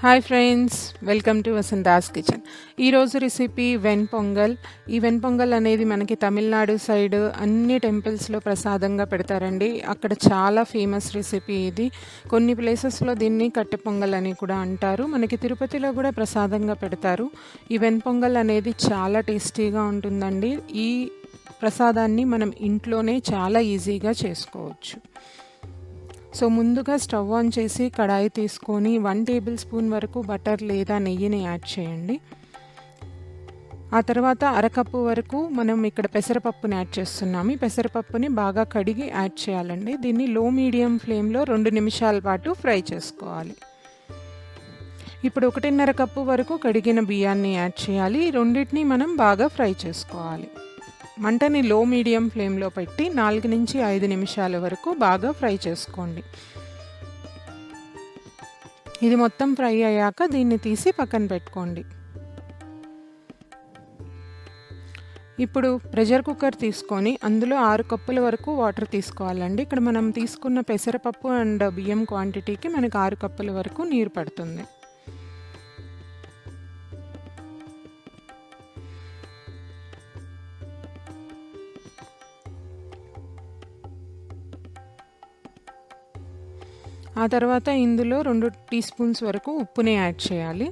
Hi friends, welcome to Vasantha's kitchen. ఈరోజు recipe when pongal. ఈ when pongal అనేది మనకి తమిళనాడు సైడ్ అన్ని టెంపుల్స్లో ప్రసాదంగా పెడతారండి. అక్కడ చాలా ఫేమస్ రెసిపీ ఇది. కొన్ని ప్లేసెస్లో దీన్ని కట్టె పొంగల్ అని కూడా అంటారు. మనకి తిరుపతిలో కూడా ప్రసాదంగా పెడతారు. ఈ వెన్ పొంగల్ అనేది చాలా టేస్టీగా ఉంటుందండి. ఈ ప్రసాదాన్ని మనం ఇంట్లోనే చాలా ఈజీగా చేసుకోవచ్చు. సో ముందుగా స్టవ్ ఆన్ చేసి కడాయి తీసుకొని 1 టేబుల్ స్పూన్ వరకు బటర్ లేదా నెయ్యిని యాడ్ చేయండి. ఆ తర్వాత అరకప్పు వరకు మనం ఇక్కడ పెసరపప్పుని యాడ్ చేస్తున్నాము. ఈ పెసరపప్పుని బాగా కడిగి యాడ్ చేయాలండి. దీన్ని లో మీడియం ఫ్లేమ్లో 2 నిమిషాల పాటు ఫ్రై చేసుకోవాలి. ఇప్పుడు 1.5 కప్పు వరకు కడిగిన బియ్యాన్ని యాడ్ చేయాలి. ఈ రెండింటిని మనం బాగా ఫ్రై చేసుకోవాలి. మంటని లో మీడియం ఫ్లేమ్లో పెట్టి 4 నుంచి 5 నిమిషాల వరకు బాగా ఫ్రై చేసుకోండి. ఇది మొత్తం ఫ్రై అయ్యాక దీన్ని తీసి పక్కన పెట్టుకోండి. ఇప్పుడు ప్రెషర్ కుక్కర్ తీసుకొని అందులో 6 కప్పుల వరకు వాటర్ తీసుకోవాలండి. ఇక్కడ మనం తీసుకున్న పెసరపప్పు అండ్ బియ్యం క్వాంటిటీకి మనకు 6 కప్పుల వరకు నీరు పడుతుంది. ఆ తర్వాత ఇందులో 2 టీ స్పూన్స్ వరకు ఉప్పుని యాడ్ చేయాలి.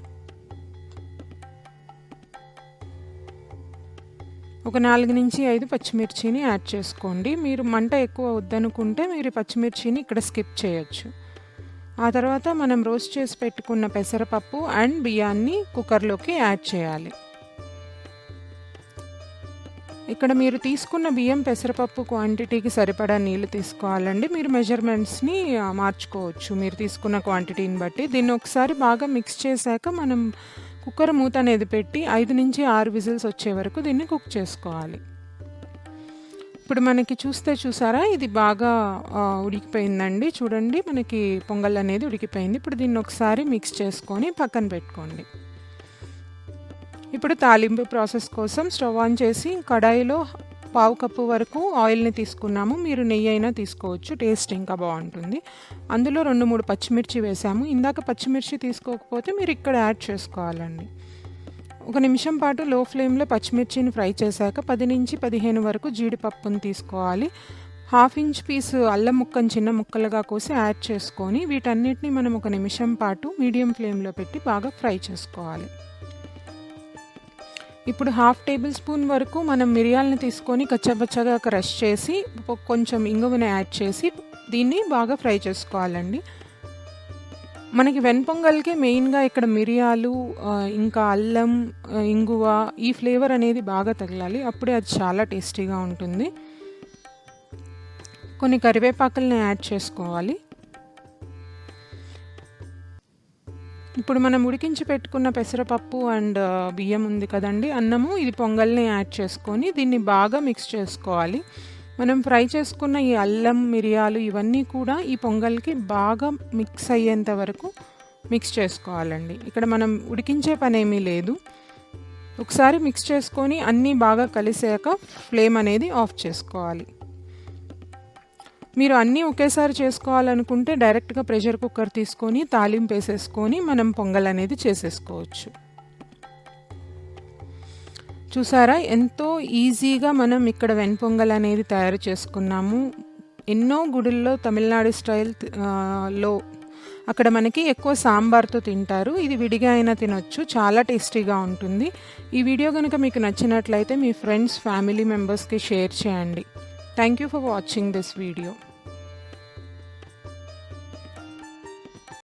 ఒక 4 నుంచి 5 పచ్చిమిర్చిని యాడ్ చేసుకోండి. మీరు మంట ఎక్కువ వద్దనుకుంటే మీరు పచ్చిమిర్చిని ఇక్కడ స్కిప్ చేయొచ్చు. ఆ తర్వాత మనం రోస్ట్ చేసి పెట్టుకున్న పెసరపప్పు అండ్ బియ్యాన్ని కుక్కర్లోకి యాడ్ చేయాలి. ఇక్కడ మీరు తీసుకున్న బియ్యం పెసరపప్పు క్వాంటిటీకి సరిపడా నీళ్ళు తీసుకోవాలండి. మీరు మెజర్మెంట్స్ని మార్చుకోవచ్చు మీరు తీసుకున్న క్వాంటిటీని బట్టి. దీన్ని ఒకసారి బాగా మిక్స్ చేశాక మనం కుక్కర్ మూత అనేది పెట్టి 5 నుంచి 6 విజిల్స్ వచ్చే వరకు దీన్ని కుక్ చేసుకోవాలి. ఇప్పుడు మనకి చూసారా, ఇది బాగా ఉడికిపోయిందండి. చూడండి, మనకి పొంగల్ అనేది ఉడికిపోయింది. ఇప్పుడు దీన్ని ఒకసారి మిక్స్ చేసుకొని పక్కన పెట్టుకోండి. ఇప్పుడు తాలింపు ప్రాసెస్ కోసం స్టవ్ ఆన్ చేసి కడాయిలో 1/2 కప్పు వరకు ఆయిల్ని తీసుకున్నాము. మీరు నెయ్యి అయినా తీసుకోవచ్చు, టేస్ట్ ఇంకా బాగుంటుంది. అందులో 2-3 పచ్చిమిర్చి వేసాము. ఇందాక పచ్చిమిర్చి తీసుకోకపోతే మీరు ఇక్కడ యాడ్ చేసుకోవాలండి. 1 నిమిషం పాటు లో ఫ్లేమ్లో పచ్చిమిర్చిని ఫ్రై చేశాక 10 నుంచి 15 వరకు జీడిపప్పుని తీసుకోవాలి. 1/2 ఇంచ్ పీస్ అల్లం ముక్కని చిన్న ముక్కలుగా కోసి యాడ్ చేసుకొని వీటన్నిటిని మనం 1 నిమిషం పాటు మీడియం ఫ్లేమ్లో పెట్టి బాగా ఫ్రై చేసుకోవాలి. ఇప్పుడు 1/2 టేబుల్ స్పూన్ వరకు మనం మిరియాలను తీసుకొని కచ్చపచ్చగా క్రష్ చేసి కొంచెం ఇంగువని యాడ్ చేసి దీన్ని బాగా ఫ్రై చేసుకోవాలండి. మనకి వెన్ పొంగల్కి మెయిన్గా ఇక్కడ మిరియాలు ఇంకా అల్లం, ఇంగువ ఈ ఫ్లేవర్ అనేది బాగా తగలాలి. అప్పుడే అది చాలా టేస్టీగా ఉంటుంది. కొన్ని కరివేపాకుల్ని యాడ్ చేసుకోవాలి. ఇప్పుడు మనం ఉడికించి పెట్టుకున్న పెసరపప్పు అండ్ బియ్యం ఉంది కదండి, అన్నము, ఇది పొంగల్ని యాడ్ చేసుకొని దీన్ని బాగా మిక్స్ చేసుకోవాలి. మనం ఫ్రై చేసుకున్న ఈ అల్లం, మిరియాలు ఇవన్నీ కూడా ఈ పొంగల్కి బాగా మిక్స్ అయ్యేంత వరకు మిక్స్ చేసుకోవాలండి. ఇక్కడ మనం ఉడికించే పని ఏమీ లేదు. ఒకసారి మిక్స్ చేసుకొని అన్నీ బాగా కలిసాక ఫ్లేమ్ అనేది ఆఫ్ చేసుకోవాలి. మీరు అన్నీ ఒకేసారి చేసుకోవాలనుకుంటే డైరెక్ట్గా ప్రెషర్ కుక్కర్ తీసుకొని తాలింపు వేసేసుకొని మనం పొంగల్ అనేది చేసేసుకోవచ్చు. చూసారా, ఎంతో ఈజీగా మనం ఇక్కడ వెన్ పొంగల్ అనేది తయారు చేసుకున్నాము. ఎన్నో గుడుల్లో తమిళనాడు స్టైల్ లో అక్కడ మనకి ఎక్కువ సాంబార్తో తింటారు. ఇది విడిగా అయినా తినొచ్చు, చాలా టేస్టీగా ఉంటుంది. ఈ వీడియో కనుక మీకు నచ్చినట్లయితే మీ ఫ్రెండ్స్, ఫ్యామిలీ మెంబర్స్కి షేర్ చేయండి. Thank you for watching this video.